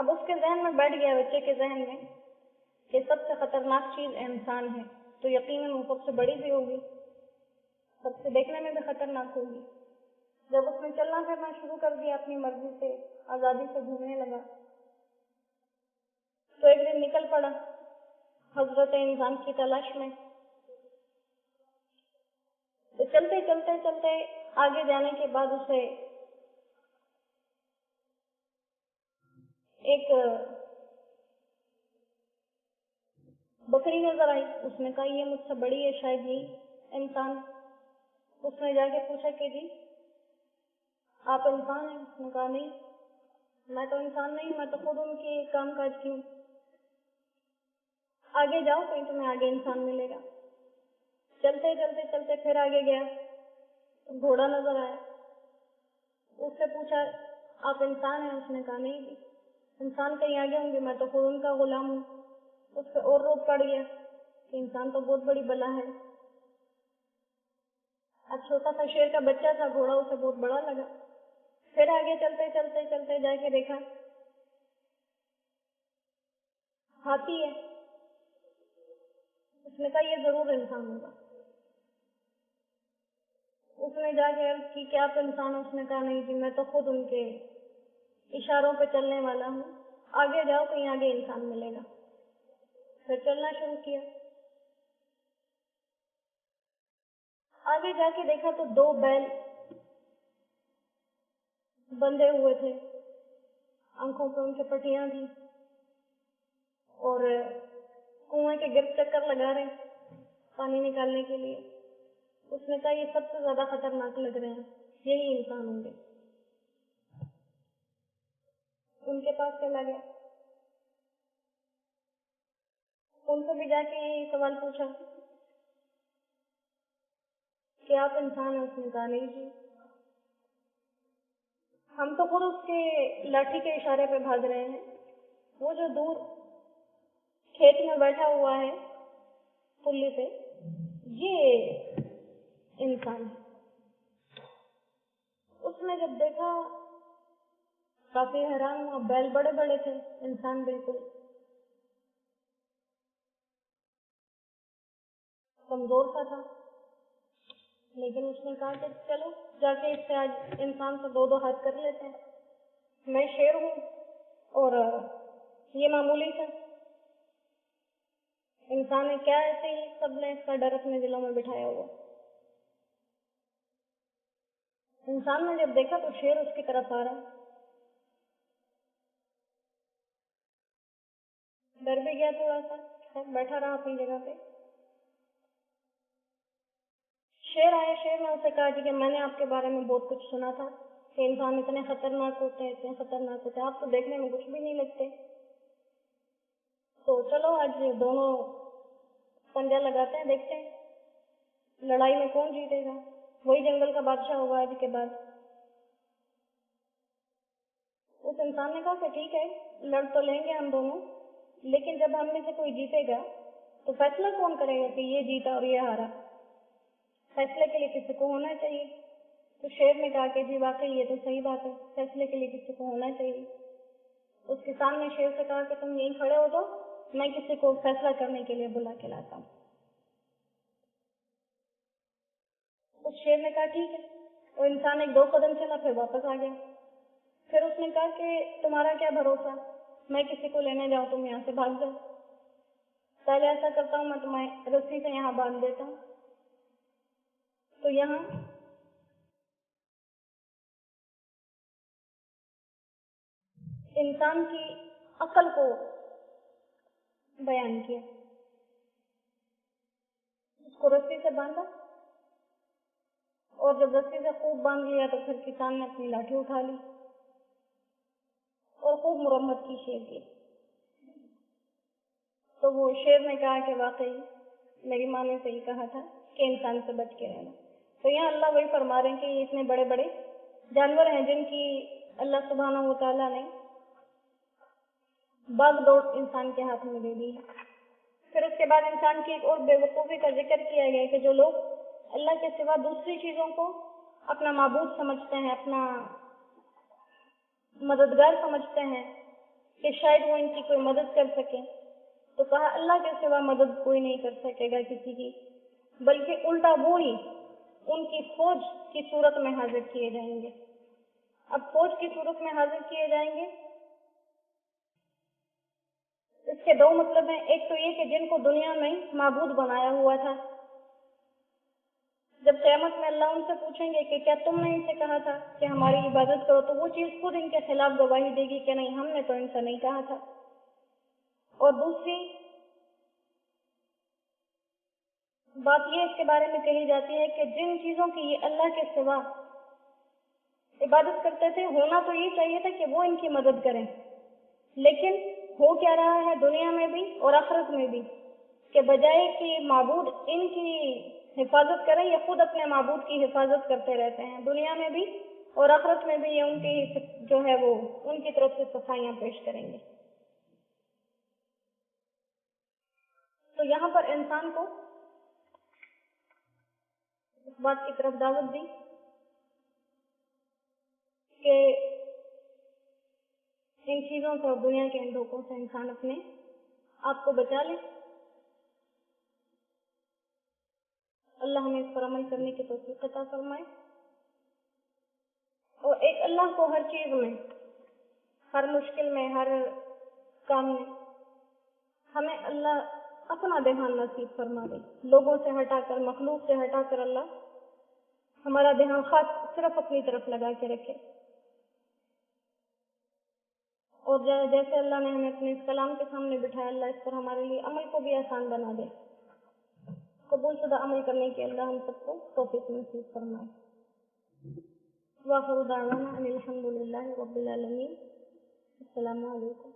اب اس کے ذہن میں بیٹھ گیا، بچے کے ذہن میں، کہ سب سے خطرناک چیز انسان ہے، تو یقیناً وہ سب سے بڑی بھی ہوگی، سب سے دیکھنے میں بھی خطرناک ہوگی۔ جب اس نے چلنا پھرنا شروع کر دیا، اپنی مرضی سے آزادی سے گھومنے لگا، تو ایک دن نکل پڑا حضرت انسان کی تلاش میں۔ تو چلتے چلتے چلتے آگے جانے کے بعد اسے ایک بکری نظر آئی۔ اس نے کہا یہ مجھ سے بڑی ہے، شاید یہ انسان ہے۔ اس نے جا کے پوچھا کہ جی آپ انسان ہیں؟ اس نے کہا نہیں، میں تو انسان نہیں، میں تو خود ان کے کام کاج کی ہوں۔ آگے جاؤ، کہیں تمہیں آگے انسان ملے گا۔ چلتے چلتے چلتے پھر آگے گیا تو گھوڑا نظر آیا۔ اس سے پوچھا آپ انسان ہیں؟ اس نے کہا نہیں جی، انسان کہیں آگے ہوں گے، میں تو خود ان کا غلام ہوں۔ اس پہ اور روب پڑ گیا کہ انسان تو بہت بڑی بلا ہے۔ اب چھوٹا سا شیر کا بچہ تھا، گھوڑا اسے بہت بڑا لگا۔ پھر آگے چلتے چلتے چلتے جا کے دیکھا ہاتھی ہے۔ اس نے کہا یہ ضرور انسان ہوگا۔ اس نے جا کے عرض کی کہ آپ انسان ہو؟ اس نے کہا نہیں جی، میں تو خود ان کے اشاروں پہ چلنے والا ہوں، آگے جاؤ، کہیں آگے انسان ملے گا۔ پھر چلنا شروع کیا۔ آگے جا کے دیکھا تو 2 بیل بندھے ہوئے تھے، آنکھوں پہ ان کے پٹیاں تھیں، اور کنویں کے گرد چکر لگا رہے پانی نکالنے کے لیے۔ اس نے کہا یہ سب سے زیادہ خطرناک لگ رہے ہیں، یہی انسان ہوں گے۔ ان کے پاس چلا گیا، ان سے بھی جا کے یہی سوال پوچھا کہ آپ انسان ہیں؟ اس نے کہا نہیں جی، ہم تو خود اس کے لاٹھی کے اشارے پہ بھاگ رہے ہیں، وہ جو دور کھیت میں بیٹھا ہوا ہے پلی پہ، یہ انسان ہے۔ اس نے جب دیکھا کافی حیران ہوا، بیل بڑے بڑے تھے، انسان بالکل کمزور سا تھا۔ لیکن اس نے کہا کہ چلو جا کے اس سے آج انسان سے 2 ہاتھ کر لیتے ہیں، میں شیر ہوں اور یہ معمولی سا انسان ہے، کیا ایسے ہی سب نے اس کا ڈر اپنے دلوں میں بٹھایا ہوا۔ انسان نے جب دیکھا تو شیر اس کی طرف آ رہا، ڈر بھی گیا تھوڑا سا، بیٹھا رہا اپنی جگہ پہ۔ شیر آیا، شیر نے اسے کہا کہ میں نے آپ کے بارے میں بہت کچھ سنا تھا کہ انسان اتنے خطرناک ہوتے ہیں، اتنے خطرناک ہوتے ہیں، آپ تو دیکھنے میں کچھ بھی نہیں لگتے، تو چلو آج دونوں پنجہ لگاتے ہیں، دیکھتے ہیں لڑائی میں کون جیتے گا، وہی جنگل کا بادشاہ ہوگا آج کے بعد۔ اس انسان نے کہا کہ ٹھیک ہے، لڑ تو لیں گے ہم دونوں، لیکن جب ہم میں سے کوئی جیتے گا تو فیصلہ کون کرے گا کہ یہ جیتا اور یہ ہارا؟ فیصلے کے لیے کسی کو ہونا چاہیے۔ تو شیر نے کہا کہ جی واقعی یہ تو صحیح بات ہے، فیصلے کے لیے کسی کو ہونا چاہیے۔ اس کسان نے شیر سے کہا کہ تم یہیں کھڑے ہو جاؤ، میں کسی کو فیصلہ کرنے کے لیے بلا کے لاتا ہوں۔ اس شیر نے کہا ٹھیک ہے، وہ انسان 1-2 قدم چلا، پھر واپس آ گیا۔ پھر اس نے کہا کہ تمہارا کیا بھروسہ، میں کسی کو لینے جاؤں تم یہاں سے بھاگ جاؤ، پہلے ایسا کرتا ہوں میں تمہیں رسی سے یہاں باندھ دیتا ہوں۔ تو یہاں انسان کی عقل کو بیان کیا، اس کو رسی سے باندھا، اور جب رسی سے خوب باندھ لیا تو پھر کسان نے اپنی لاٹھی اٹھا لی اور خوب مرمت کی شیر کی۔ تو وہ شیر نے کہا کہ واقعی میری ماں نے صحیح کہا تھا کہ انسان سے بچ کے رہنا۔ تو یہاں اللہ وہی فرما رہے ہیں کہ یہ اتنے بڑے بڑے جانور ہیں جن کی اللہ سبحانہ و تعالیٰ نے باغ دوڑ انسان کے ہاتھ میں دے دی ہے۔ پھر اس کے بعد انسان کی ایک اور بے وقوفی کا ذکر کیا گیا کہ جو لوگ اللہ کے سوا دوسری چیزوں کو اپنا معبود سمجھتے ہیں، اپنا مددگار سمجھتے ہیں، کہ شاید وہ ان کی کوئی مدد کر سکیں، تو کہا اللہ کے سوا مدد کوئی نہیں کر سکے گا کسی کی، بلکہ الٹا وہی ان کی فوج کی صورت میں حاضر کیے جائیں گے۔ اب فوج کی صورت میں حاضر کیے جائیں گے، اس کے دو مطلب ہیں۔ ایک تو یہ کہ جن کو دنیا میں معبود بنایا ہوا تھا، جب قیامت میں اللہ ان سے پوچھیں گے کہ کیا تم نے ان سے کہا تھا کہ ہماری عبادت کرو، تو وہ چیز خود ان کے خلاف گواہی دے گی کہ نہیں، ہم نے تو ان سے نہیں کہا تھا۔ اور دوسری بات یہ اس کے بارے میں کہی جاتی ہے کہ جن چیزوں کی یہ اللہ کے سوا عبادت کرتے تھے، ہونا تو یہ چاہیے تھا کہ وہ ان کی مدد کریں، لیکن ہو کیا رہا ہے دنیا میں بھی اور آخرت میں بھی، کہ بجائے کہ معبود ان کی حفاظت کریں، یہ خود اپنے معبود کی حفاظت کرتے رہتے ہیں، دنیا میں بھی اور آخرت میں بھی یہ ان کی جو ہے وہ ان کی طرف سے صفائیاں پیش کریں گے۔ تو یہاں پر انسان کو اس بات کی طرف دعوت دی کہ ان چیزوں سے اور دنیا کے ان دھوکوں سے انسان اپنے آپ کو بچا لے۔ اللہ ہمیں اس پر عمل کرنے کی توفیق عطا فرمائے، اور ایک اللہ کو ہر چیز میں، ہر مشکل میں، ہر کام میں ہمیں اللہ اپنا دھیان نصیب فرما دے، لوگوں سے ہٹا کر، مخلوق سے ہٹا کر اللہ ہمارا دھیان خاص صرف اپنی طرف لگا کے رکھے، اور جیسے اللہ نے ہمیں اپنے اس کلام کے سامنے بٹھایا، اللہ اس پر ہمارے لیے عمل کو بھی آسان بنا دے۔ قبول شدہ عمل کرنے کی اللہ ہم سب کو توفیق نصیب فرمائے۔ وآخر دعوانا ان الحمد للہ رب العالمین۔ السلام علیکم۔